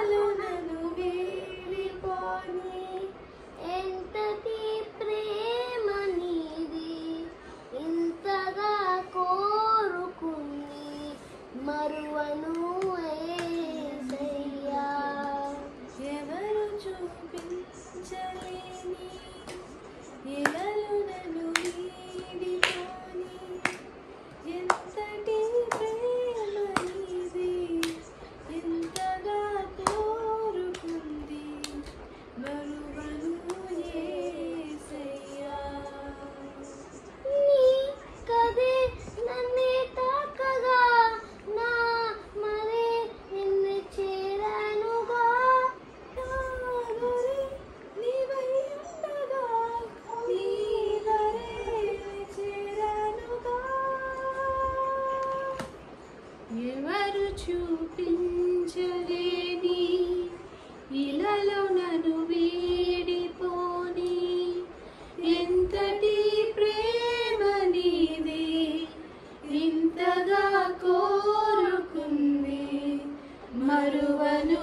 ఇలాలో నన్ను వీడిపోని ఎంతటి ప్రేమ నీది ఇంతగా కోరుకుని మరువను యేసయ్యా. ఎవరు చూపించలేని ఇలాలో నన్ను వీడిపోని ఎంతటి ప్రేమ నీది ఇంతగా కోరుకుంది మరువను యేసయ్యా. నీ కదే నన్నే తాకగా నా మరే నిన్ను చేరానుగా. నాగరే నీవై ఉండగా నీ దరే చేరానుగా. ఎవరు చూపించలేని ఇలాలో నన్ను వీడిపోని ఎంతటి ప్రేమ నీది ఇంతగా కోరుకుంది మరువను